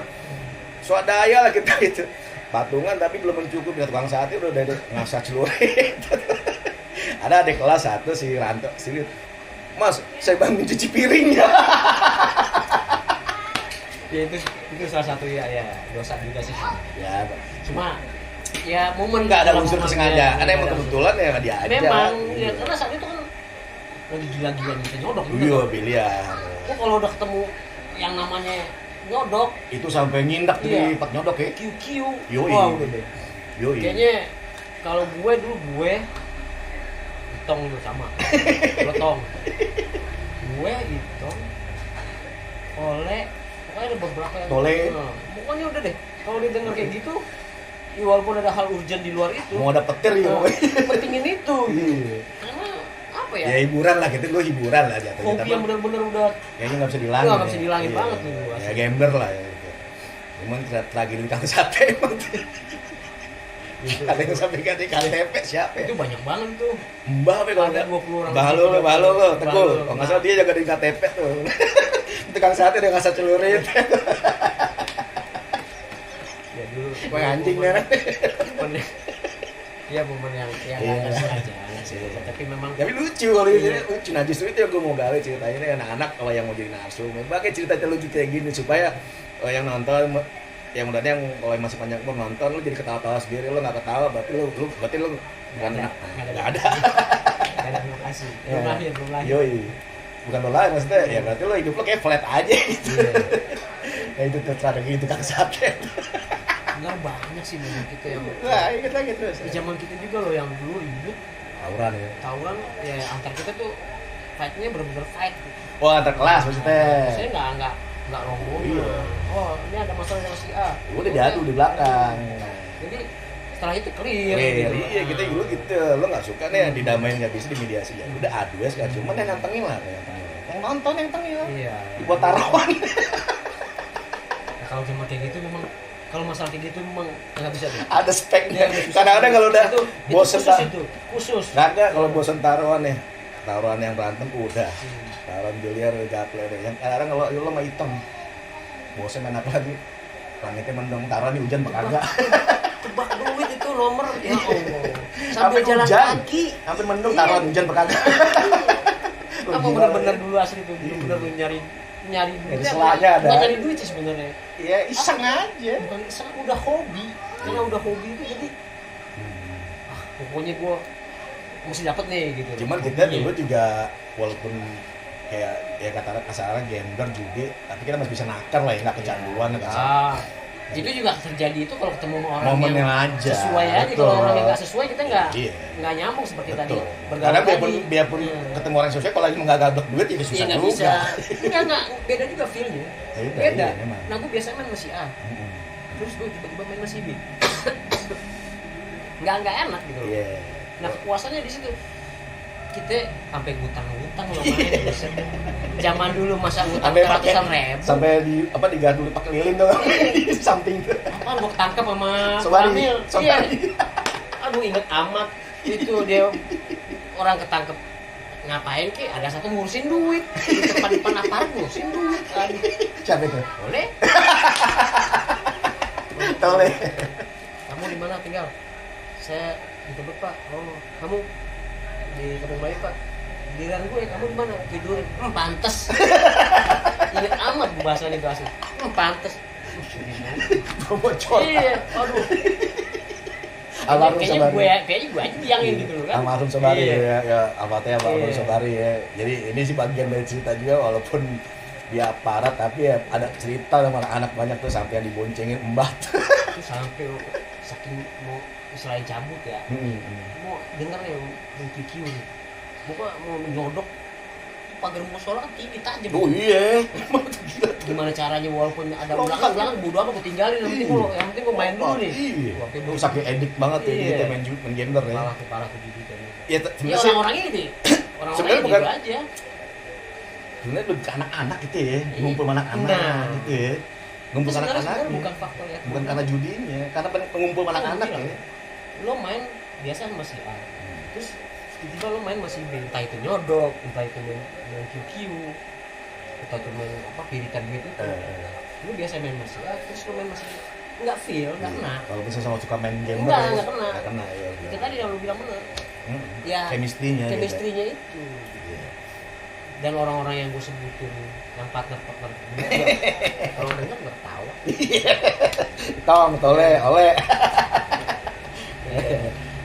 swadaya lah kita itu. Patungan tapi belum mencukupi, tukang sate udah dari ngasah celurit. Ada adik kelas satu si Ranto, sini. Mas, saya bangun cuci piring ya. Ya itu salah satu ya dosa juga sih. Ya, Cuma ya momen enggak ada dalam unsur momen kesengajaan. ya, Ada emang ada kebetulan ya dia aja. memang ya karena saat itu kan lagi gila-gila bisa nyodok gitu. Iya, biliar. Kok kalau udah ketemu yang namanya nyodok Itu sampai ngindak di Iya. tempat nyodok ya. QQ. Yoi. Wah, udah deh. Yoi. Kayaknya kalau gue dulu Itong tuh sama. Lotong. Gue Itong. Oleh pokoknya ada beberapa yang Tole. pokoknya udah deh. Kalau didengar kayak gitu, ya walaupun ada hal urgent di luar itu, Mau ada petir gitu. pentingin itu. Iya. Karena apa ya? Ya hiburan lah, gitu gue hiburan lah jatuhnya. Hobi Tapi yang benar-benar udah kayaknya nggak bisa dihilangin. nggak bisa dihilangin Iya. banget nih, Ya asli. gambler lah ya. Gitu. Cuman tragedi Kang Sate emang. Gitu. Ada yang sampai ganti KTP siapa ya? Itu banyak banget tuh. Mbah apa kalau Ada nggak? 20 orang. Bahalo lo, Bahalo. teguh. Kalau nggak salah dia jaga di KTP tuh. Itu Kang Sate udah ngasih celurit. Ya dulu. Wah anjing nih. Iya momen yang Iya. nggak sengaja, nggak sengaja. Tapi memang Tapi lucu kalau ini Iya. lucu. Nah justru itu yang gue mau gawe ceritanya nih, anak-anak kalau yang mau jadi narsum, pakai cerita lucu kayak gini supaya yang nonton, yang udah yang kalau yang masih panjang pun nonton, lu jadi ketawa-tawa sendiri, lu nggak ketawa, berarti lu bukan Nggak nggak ada. ada. nggak ada terima kasih. Belum Ya. lahir, belum lahir. Yoi. Bukan lo lahir maksudnya, ya berarti lo hidup lo kayak flat aja gitu. Iya. Ya itu tuh strategi itu Kang Sate. Nggak banyak sih memang kita yang Nah, inget lagi terus. di zaman kita juga loh yang dulu ribut Tawuran ya. tawuran ya antar kita tuh fightnya bener-bener fight. Wah, antar kelas maksudnya. Saya nggak rombongan. Iya. Oh ini ada masalah dengan si A. Udah diadu di belakang. Jadi setelah itu clear. Iya, kita dulu gitu. Lo nggak suka nih didamain nggak bisa dimediasi ya. Udah adu ya sekarang. Cuman yang nantengin lah, yang nonton yang tengil. Iya. Dibuat taruhan. Nah, kalau cuma kayak gitu memang kalau masalah kayak gitu memang nggak bisa tuh. Ada speknya. Iya, Kadang-kadang kalau udah itu bosen khusus tak. itu khusus. Kagak kalau bosen taruhan nih. Taruhan yang berantem udah. Hmm. Taruhan biliar gaple deh. Yang kadang kalau lo mah hitam. Bosen main apa lagi? Langitnya mendung, taruhan di hujan kagak. Tebak duit itu nomor ya Allah. Sampai Sampai jalan hujan. kaki. Hampir mendung, Iya. taruhan hujan kagak. Apa bener-bener dulu asli tuh bener-bener nyari duit. Jadi selanya ada. Bukan nyari duit sih sebenarnya. Iya, iseng aja. Bukan iseng, udah hobi. Karena Iya. udah hobi itu jadi pokoknya gua mesti dapet nih gitu. Cuman kita Hobinya. dulu juga walaupun kayak ya kata kasarnya gambler judi, tapi kita masih bisa nakar lah ya, nggak kecanduan kan. Ah, itu juga terjadi itu kalau ketemu sama orang Momennya yang aja. sesuai aja. Betul. Kalau orang yang nggak sesuai kita Iya. nggak nyambung seperti tadi Betul. bergaul Karena tadi. biarpun Iya. ketemu orang sosial kalau lagi menggagalkan duit ya Iya susah nggak juga. bisa. Nggak beda juga feelnya. Beda, Beda. iya, memang. Nah gue biasanya main masih A, Mm-mm. terus gue tiba-tiba main masih B. nggak enak gitu. Iya. Nah puasanya di situ kita sampai ngutang loh main. Buset. Zaman dulu masa ngutang Sampai pakai ratusan ribu. sampai di apa digantung pakai lilin tuh di samping tuh. Apaan gue ketangkep sama Sobari. Kamil. Iya. Sobari. Aduh inget amat itu dia orang ketangkep ngapain ki? Ada satu ngurusin duit di depan aparat ngurusin duit. Aduh, Siapa itu? boleh? Toleh. Kamu di mana tinggal? Saya di Tebet Pak. Oh, kamu di Kampung Bayi Pak. Giliran gue, kamu di mana? Tidur. Pantes. Ingat amat bahasanya itu asli. Pantes. Bocor. Iya, aduh. Almarhum Kayaknya Sobari. gue aja bilangin gitu loh kan. Almarhum Sobari Iya. ya almarhum almarhum Iya. Sobari ya. Jadi ini sih bagian dari cerita juga walaupun dia aparat tapi ya ada cerita sama anak-anak banyak tuh sampai yang diboncengin mbah. Itu sampai saking mau selain cabut ya. Mau denger ya yang QQ nih. Mau nyodok pagar musola kan tinggi tajam. Oh iya. Gimana caranya walaupun ada Lompat. ulangan bodo apa gue tinggalin yang penting gue main dulu nih. Iya. Waktu Lu saking edik banget ya Iya. kita main gambler ya. parah tuh jadi kan. Ya Ya sebenarnya sih orang-orang ini orang-orang Sebenarnya ini bukan- gitu aja. sebenarnya lebih ke anak-anak gitu ya. Ngumpul sama anak-anak Nah. gitu ya. Ngumpul sama Sebenarnya anak-anak. bukan faktor ya. Bukan karena judinya, karena pengumpul sama anak-anak Iya. ya. Lo main biasa masih A. Terus tiba-tiba lo main masih B, entah itu nyodok, entah itu main QQ, entah itu main apa piritan duit itu. Lo biasa main masih A, terus lo main masih B. Nggak feel, nggak kena. Kalau misalnya sama suka main game Nggak kena. Nggak kena ya. Itu tadi yang lo bilang bener. Ya, Chemistry-nya gitu. chemistry-nya itu. Iya. Dan orang-orang yang gue sebutin yang partner kalau denger nggak tahu. Tong, tole, oleh.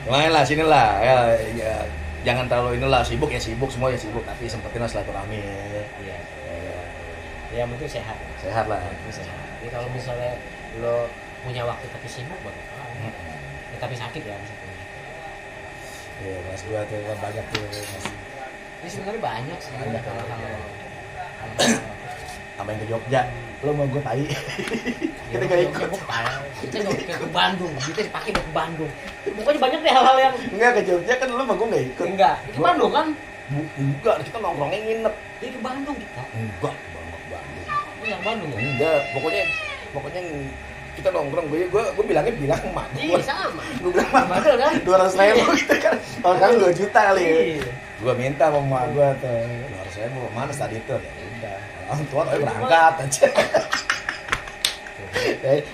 Lumayan lah sini lah ya, jangan terlalu inilah sibuk ya sibuk semua ya sibuk tapi sempetin lah silaturahmi ya. Iya. Ya, Ya penting sehat. sehat lah. Penting sehat. Jadi kalau misalnya lo punya waktu tapi sibuk bagus. Ya, tapi sakit ya misalnya. Iya, kelas 2 tuh banyak tuh masih. Ini sebenarnya banyak sih Banyak, hal-hal Sama yang ke Jogja, lo mau gue tai. Kita gak ikut. Kita nggak ke Bandung, kita dipakai ke Bandung. Pokoknya banyak deh hal-hal yang Enggak ke Jogja kan lo sama gue gak ikut. enggak. Ke Bandung kan? Enggak, kita nongkrongnya nginep. Dia ke Bandung kita. Enggak, banget Bandung. Ini yang Bandung ya? Enggak, pokoknya kita nongkrong gue bilangnya emak Iya sama. gue bilang emak Bandung kan? 200.000 gitu kan. Kalau kan 2 juta kali ya. Iya. Gue minta sama emak gue tuh 200.000 mana tadi itu ya udah orang tua tapi berangkat aja.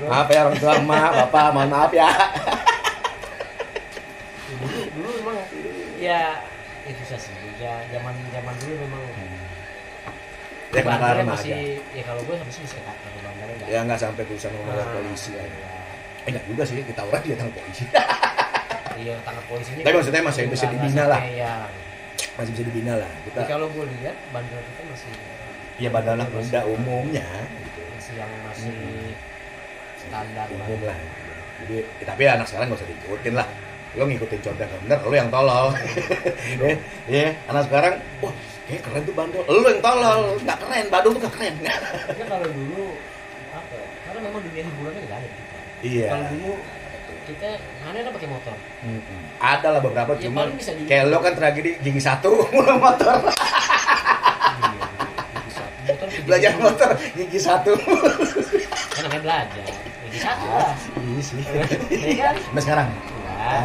Maaf ya orang tua emak bapak mohon maaf ya. Dulu memang ya itu susah sih. Ya zaman dulu memang Ya kenapa bandarnya aja. ya kalau gue habis bisa kata bandarnya enggak. Ya nggak sampai urusan ngomong polisi ya. Enggak juga sih kita orang dia tangkap polisi. Iya tangkap polisinya. Tapi maksudnya masih bisa dibina lah. Ya. Masih bisa dibina lah. Kita Jadi kalau gue lihat bandar kita masih ya bandar anak muda umumnya gitu. masih yang masih standar Umum lah. Jadi ya, tapi anak sekarang nggak usah diikutin lah. Lo ngikutin contoh yang bener, lo yang tolol. Iya, anak sekarang, wah kayak keren tuh bandel. Lo yang tolol, nggak keren. Bandung tuh nggak keren. Ya kalau dulu apa? Ya? Karena memang dunia hiburannya nggak ada kita. Iya. Kalau dulu kita mana ada pakai motor. Ada lah beberapa Ya, cuma paling bisa di- kayak lo kan tragedi gigi 1 mulai motor. Iya, bisa. Motor Belajar motor gigi 1. kan namanya belajar. Jadi satu lah. Iya sih. Ya kan? Sampai sekarang. Ya.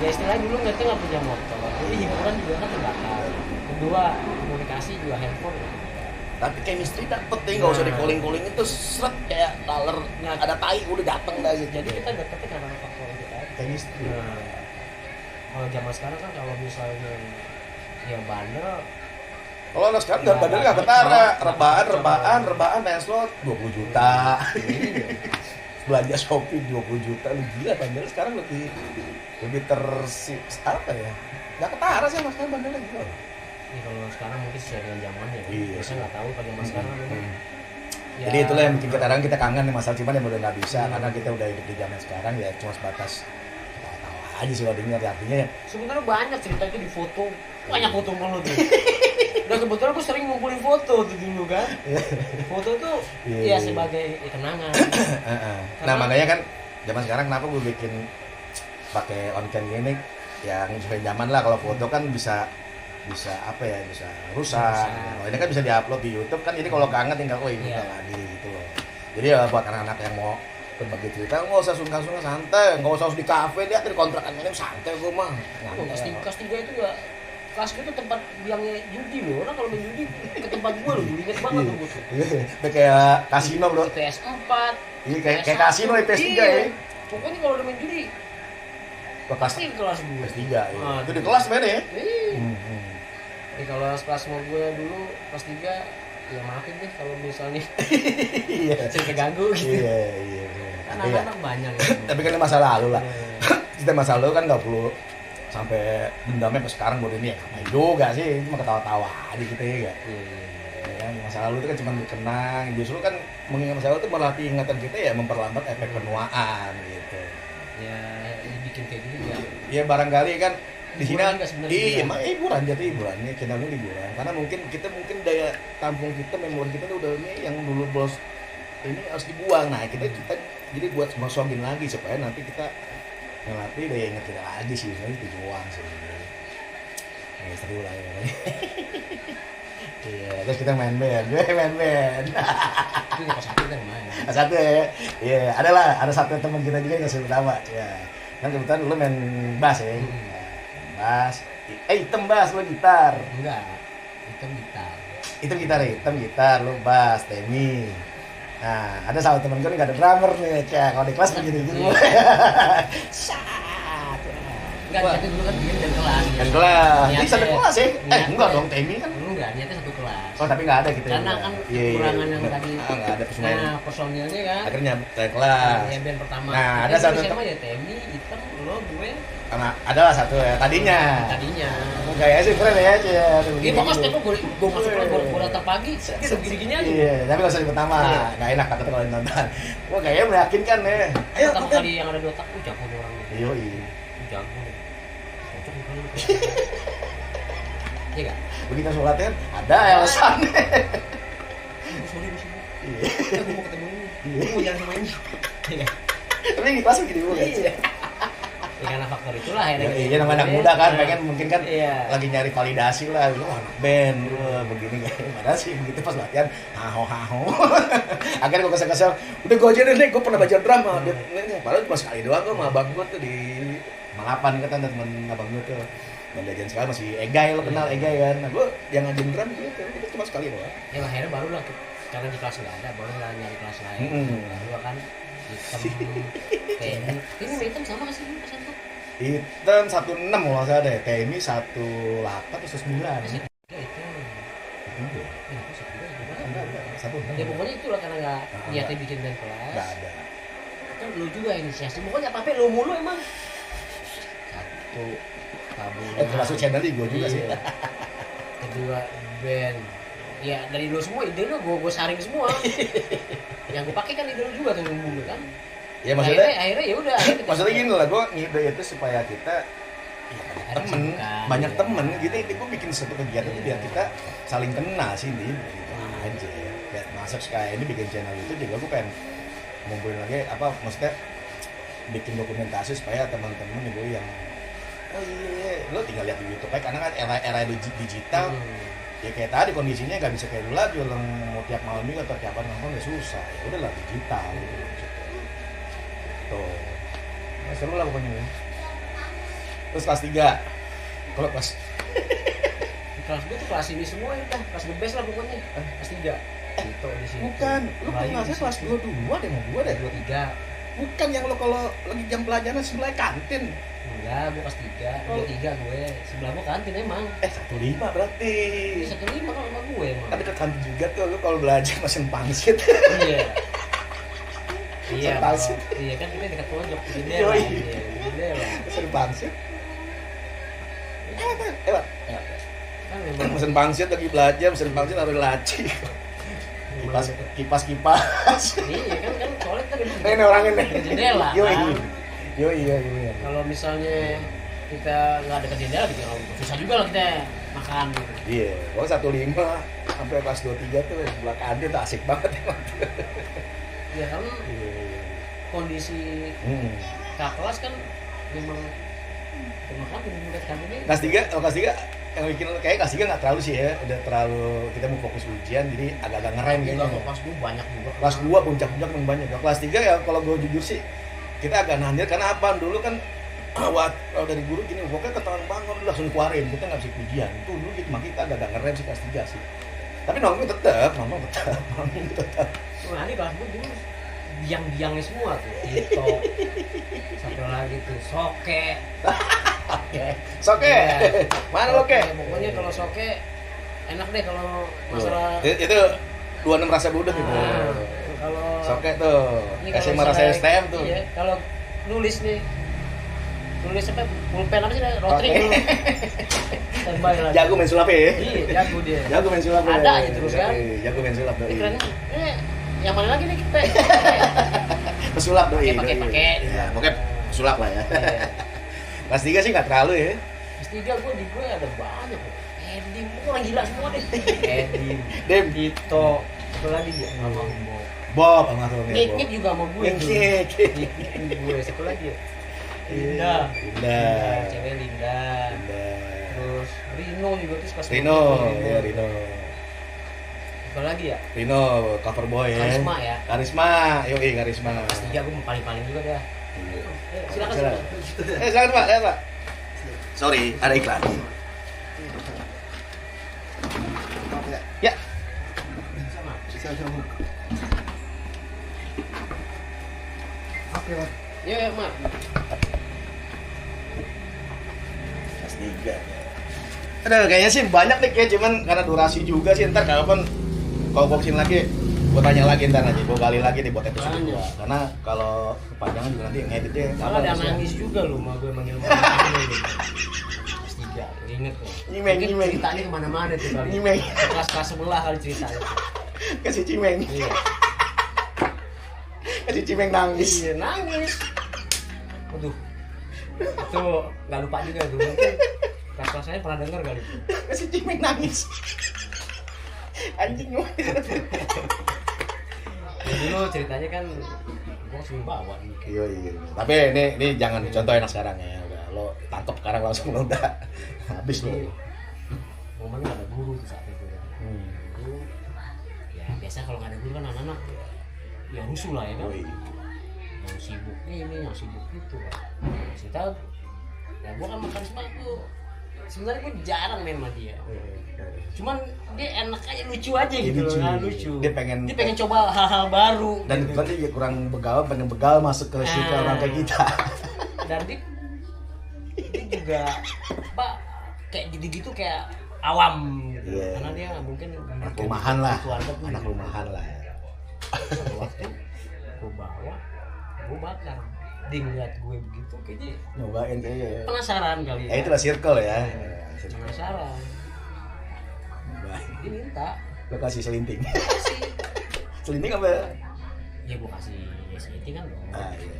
Ya istilahnya dulu kita nggak punya motor. Jadi hiburan juga kan terbatas. Kedua komunikasi juga handphone. Tapi chemistry dapet deh, nggak usah di calling itu seret kayak taler ada tai udah dateng dah gitu. Jadi kita deketnya karena faktor itu tadi. chemistry. Nah, kalau zaman sekarang kan kalau misalnya ya bandel Kalau anak sekarang nggak bandel nggak ketara, rebaan main slot 20 juta. Belanja Shopee 20 juta, lu gila bandel sekarang lebih apa ya? Nggak ketara sih mas sekarang bandelnya gila. ya kalau sekarang mungkin sesuai dengan zamannya ya. Iya Saya sih. nggak tahu kalau zaman sekarang memang. Ya, Jadi itulah yang bikin kita kangen nih masalah cuman yang udah nggak bisa karena kita udah hidup di zaman sekarang ya cuma sebatas tahu aja sih kalau denger artinya ya. sebenarnya banyak cerita itu di foto, banyak foto mulu tuh. Dan kebetulan gue sering ngumpulin foto tuh dulu kan. Foto tuh Iya. ya sebagai kenangan. Nah makanya kan zaman sekarang kenapa gue bikin pakai on cam gini yang sesuai zaman lah. Kalau foto kan bisa apa ya, bisa rusak. Kalau ini kan bisa diupload di YouTube kan, jadi kalau kangen tinggal ini Iya. lagi gitu loh. Jadi ya buat anak-anak yang mau berbagi cerita nggak usah sungkan-sungkan, santai, nggak usah harus di kafe, dia di kontrakan ini santai gue mah. Kelas 3 itu ya kelas itu tempat bilangnya judi loh. Orang kalau main judi ke tempat gue loh, judi inget banget tuh gue. Itu kayak kasino bro. IPS 4. Iya kayak kasino IPS 3 ya. Pokoknya kalau udah main judi Kelas pasti ke kelas 2. IPS 3 ya. Ah, Itu di kelas mainnya ya. Iya. Jadi kalau kelas mau gue dulu kelas 3 ya maafin deh kalau misalnya Iya. sering keganggu gitu. Iya. Kan Tapi ya, anak-anak banyak. tapi kan ini masa lalu lah. Iya. Kita masa lalu kan nggak perlu sampai dendamnya sampai sekarang buat ini ya ngapain juga sih, cuma ketawa-tawa aja gitu ya gak? Ya kan, masa lalu itu kan cuma dikenang, justru kan mengingat masa lalu itu melatih ingatan kita ya memperlambat efek penuaan gitu. Ya dibikin kayak gini ya. Ya barangkali kan di sini Hiburan nggak sebenarnya iya hiburan? emang hiburan, jadi hiburan ini channel ini hiburan karena mungkin daya tampung kita, memori kita tuh udah ini yang dulu bos ini harus dibuang. Nah kita jadi buat ngosongin lagi supaya nanti kita ngelatih daya ingat kita lagi sih, sebenarnya itu doang sih. Ya seru lah ya. Iya, terus kita main band. Itu yang pas satu kan main. Satu ya, iya ada satu teman kita juga yang sebut nama ya. Kan kebetulan lu main bass ya. Bass, hitam bass, lu gitar. Enggak. Itu gitar. Hitam gitar, lu bass, Temi. Nah, ada salah temen gue nih gak ada drummer nih, kayak kalau di kelas begini gitu. Sat. Enggak, tapi dulu kan bikin dan kelas. Kan kelas, Niatnya- ini satu kelas ya? niatnya- Enggak dong, Temi kan. Enggak, niatnya satu kelas. Oh tapi nggak ada gitu Karena ya? kan Iya, kekurangan yang tadi. nggak ada personil. Nah, personilnya kan. Akhirnya saya kelas. Ya band pertama. Nah, Kita ada satu SMA ya Temi, Hitam, lo, gue. Karena adalah satu ya tadinya. Tadinya. Gaya sih keren ya, Cia. Iya, pokoknya setiap gue masuk kelas, gue datang pagi, gitu begini-gini aja. Iya, tapi nggak usah di pertama. Iya. Nggak enak kata kalau nonton. Wah, kayaknya meyakinkan ya. Ayo, Pertama bukan. kali yang ada di otak, jago nih orang ini. Iya. Jago nih. dulu. Iya nggak? Begitu sholatnya ada alasannya. Sorry di sini. Iya. Aku mau ketemu ini. Aku mau jalan sama ini. Iya. Tapi yang kelas begini dulu kan. Iya. Ya karena faktor itulah akhirnya. Iya, namanya anak muda kan, pengen mungkin kan Iya. lagi nyari validasi lah, lu anak band, lu begini kayak gimana sih, begitu pas latihan, haho. Akhirnya gue kesel-kesel, udah gue aja deh, gue pernah baca drum, padahal cuma sekali doang gue sama abang gue tuh di Malapan, kan ada temen abang gue tuh, dan jajan sekarang masih Egay, lo kenal Egay kan, nah gue yang ngajarin drum gitu, itu cuma sekali doang. Ya akhirnya baru lah, karena di kelas nggak ada, baru lah nyari kelas lain. Baru kan hitam, ini hitam sama nggak sih pesan tuh? Hitam 16 kalau nggak salah deh, TMI 18 atau 19. Ya itu. Itu Ya aku sih juga. satu Ya pokoknya itulah karena nggak niatnya bikin band nggak kelas. ada. Kan lu juga inisiasi, pokoknya apa lu mulu emang. Satu tabungan. Termasuk channel gue juga sih. Iya. Kedua band. Ya dari dulu semua ide lu gue saring semua. Yang gue pakai kan ide lu juga tuh dulu kan. Ya maksudnya akhirnya ya udah. maksudnya gini lah, gue ngide itu supaya kita Ada temen, kesibukan, banyak iya. temen gitu, itu gue bikin satu kegiatan itu biar kita saling kenal sih, gitu aja ya. Kayak masuk kayak ini bikin channel itu juga gue pengen ngumpulin lagi apa, maksudnya bikin dokumentasi supaya teman-teman gue yang lo tinggal lihat di YouTube aja, karena kan era digital. Ya kayak tadi kondisinya nggak bisa kayak dulu lagi, orang mau tiap malam minggu atau tiap hari nonton ya susah, ya udahlah digital gitu. Tuh, nah, seru lah pokoknya ya. Terus kelas 3, kalau kelas Kelas gue tuh kelas ini semua ya, kelas the best lah pokoknya. Kelas 3. Itu di sini. bukan, lu kelasnya kelas 22 deh, mau gua deh. 23. Bukan yang lo kalau lagi jam pelajaran sebelah kantin. Enggak, gue kelas 3. 23 gue. Sebelah gue kantin emang. 15 berarti. Ini 15 kalau sama gue emang. Kan dekat kantin juga tuh, lu kalau belajar mesin pangsit. Iya. Iya, Pangsit. iya kan kita dekat pojok di jendela. Yoi. Iya, di jendela. Mesin pangsit. Ya, kan memang Mesin pangsit lagi belajar, mesin pangsit harus laci. Kipas. Iya kan soalnya kan Ini orangnya nih. di jendela. Kan? Yoi. Kalau misalnya kita nggak dekat jendela, bikin susah juga lah kita makan. Iya, gua 15 sampai kelas 23 tuh sebelah kantin tuh asik banget emang. Ya kan kondisi kak kelas kan memang makan di kantin ini. Kelas 3, kelas 3 yang bikin kayak kelas 3 nggak terlalu sih ya, udah terlalu kita mau fokus ujian jadi agak-agak ngerem kayaknya. Kelas gue banyak juga. Kelas 2 puncak-puncak memang banyak. Kelas 3 ya kalau gue jujur sih kita agak nandir karena apa? Dulu kan kalau dari guru gini, pokoknya ketahuan banget dulu langsung keluarin, kita nggak bisa ujian. Itu dulu gitu, makanya kita agak ngerem sih kelas 3 sih. Tapi nongkrong tetap. Nah, ini kelas gue dulu biang-biangnya semua tuh. Tito. Satu lagi tuh soke. Soke. Iya. Mana lo ke? Pokoknya kalau soke enak deh kalau masalah. Itu 26 rasa budek itu. Kalau Soke tuh. ini kalau SMA rasa misalnya- STM tuh. Iya, kalau nulis apa pulpen apa sih rotring Oke. dulu. Standby lagi. Jago main sulap ya? Iya, jago dia. Jago main sulap. Ada aja terus kan. Jago main sulap doi. Keren. Yang mana lagi nih kita? Pesulap doi. Pakai. Ya, pokoknya pesulap lah ya. Iya. Kelas 3 sih nggak terlalu ya. Kelas 3 gue ada banyak kok. Edim, gue orang gila semua deh. Edim, Dem. Tito, satu lagi dia sama Bob sama tuh. Ngik juga sama gue. Ngik. Gue satu lagi ya. Linda. Cewek Linda. Terus Rino juga tuh kelas Rino, satu. ya Rino. Apa lagi ya? Rino cover boy ya. Karisma ya. Karisma, yoi Karisma. Kelas 3 gue paling-paling juga dah. Silakan. Silakan Pak, lihat Pak. Sorry, ada iklan. Ya. Oke, Mas. Ya, Mak. Kelas 3. Aduh, kayaknya sih banyak nih kayak cuman karena durasi juga sih, ntar kapan kalau boxing lagi gue tanya lagi ntar nanti, gue gali lagi nih buat episode Banyak. 2 karena kalau kepanjangan juga nanti ngeditnya Malah ada nangis juga lu sama gue manggil Kelas 3, inget tuh. Nyimeng, Mungkin nyimeng. ceritanya kemana-mana tuh kali. Nyimeng. Kelas sebelah kali ceritanya. kasih cimeng, Iya. kasih cimeng nangis. Iya, nangis. Aduh. Itu nggak lupa juga tuh. Mungkin kelas saya pernah dengar kali itu. Si Cimeng nangis. Anjing lu. Ya, dulu ceritanya kan gua sering bawa nih. Iya. Tapi ini jangan contoh enak sekarang ya. Udah lo tangkap sekarang langsung lo udah habis lo. Momennya ada guru tuh saat itu. Guru. Ya biasa kalau nggak ada guru kan anak-anak ya rusuh lah ya kan. Oh, iya. Yang sibuk ini, yang sibuk itu. Kita ya gua kan makan semaku. Sebenarnya gue jarang main sama dia. Cuman dia enak aja, lucu aja gitu loh, lucu. Dia pengen coba hal-hal baru. Dan gitu. dia kurang begal, pengen begal masuk ke situ orang kayak kita. Dan dia juga kayak gitu-gitu kayak awam gitu. Yeah. Karena dia mungkin Anak rumahan lah. keluarga tuh Anak gitu. rumahan lah. Satu waktu gue bawa, gue bakar. Dia ngeliat gue begitu kayaknya Nyobain kayaknya. penasaran kali ya. Itulah circle ya. Penasaran. Nyobain. Dia minta. Lo kasih selinting. Kasih. Selinting apa? Ya gue kasih SGT kan dong. Ah, iya.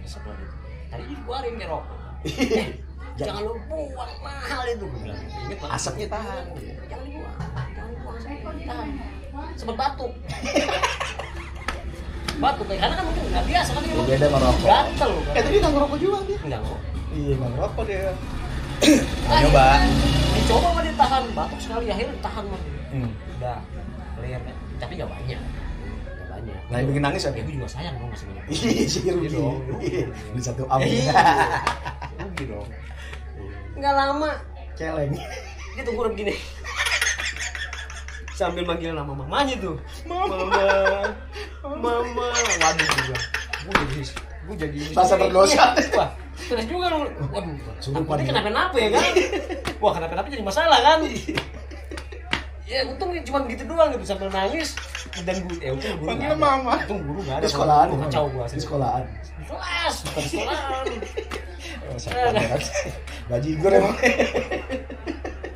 Sebelum itu. Tadi dikeluarin kayak rokok. Jangan lu buang, mahal itu gue bilang. Ingat banget. Asapnya tahan. Jangan dibuang, asapnya tahan. Sempet batuk. Batuk karena kan mungkin nggak biasa kan dia. Beda sama rokok. Gatel kan. Tadi nggak ngerokok juga dia. Enggak kok. Iya nggak ngerokok dia. Nyoba. Dicoba mah dia tahan, batuk sekali akhirnya tahan mah. Hmm. Udah, clear kan. Tapi nggak banyak. Nggak banyak. Nah yang bikin nangis apa? Ya gue juga sayang dong masih banyak. Iya sih rugi. Iya dong. Di satu am. Iya. Rugi dong. Nggak lama Celeng. dia tunggu begini sambil manggil nama mamanya tuh. Mama. Waduh gue jadi Rasa berdosa. Wah, stres juga lu. Waduh, Surupan tapi ya. kenapa-napa ya kan? Wah, kenapa-napa jadi masalah kan? Ya untung cuma gitu doang gitu sambil nangis dan untung guru. Panggil mama. Untung guru enggak ada. Di sekolahan. Kacau gua Di sekolahan. Di kelas, bukan di sekolahan. Gaji gue emang.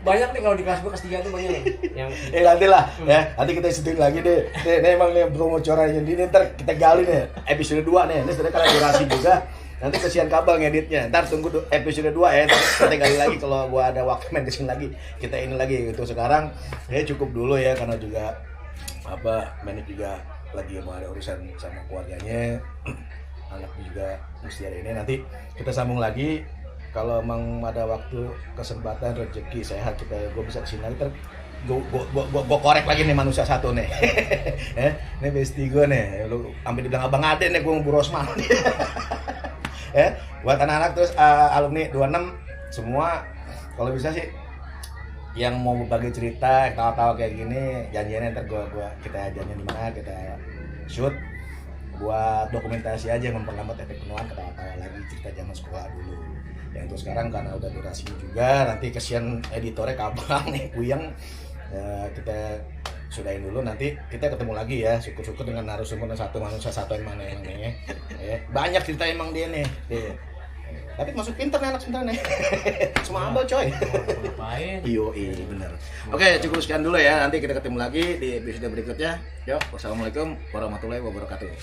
Banyak nih kalau di kelas gua kelas 3 tuh banyak nih yang Nanti lah ya, nanti kita setuju lagi deh. Nih emang nih promo corannya ini ntar kita gali nih episode 2 nih. Ini sebenarnya karena durasi juga. Nanti kesian kabel ngeditnya. Ntar tunggu episode 2 ya. Kita gali lagi kalau gua ada waktu main kesini lagi. Kita ini lagi gitu sekarang. Ya cukup dulu ya karena juga Manik juga lagi mau ada urusan sama keluarganya. Anaknya juga mesti ada ini. Nanti kita sambung lagi. Kalau emang ada waktu, kesempatan, rezeki, sehat gue bisa kesini lagi. Gue korek lagi nih manusia satu nih. Ini bestie gue nih. Lu sampai dibilang abang Ade nih gue mau Bu Rosman. Buat anak-anak terus alumni 26 semua kalau bisa sih yang mau berbagi cerita, tawa-tawa kayak gini, janjiannya ntar kita janjian di mana, kita shoot buat dokumentasi aja memperlambat efek penuaan, ketawa-tawa lagi cerita zaman sekolah dulu. Yang itu sekarang karena udah durasinya juga, nanti kesian editornya kabang nih puyeng. Kita sudahin dulu, nanti kita ketemu lagi ya, syukur-syukur dengan narasumber satu manusia satu yang mana emangnya ya. Banyak cerita emang dia nih tapi masuk pinter nih anak sebentar nih. Semua abal coy. ngapain? Iya bener. Oke, cukup sekian dulu ya, nanti kita ketemu lagi di episode berikutnya. Yuk, wassalamualaikum warahmatullahi wabarakatuh.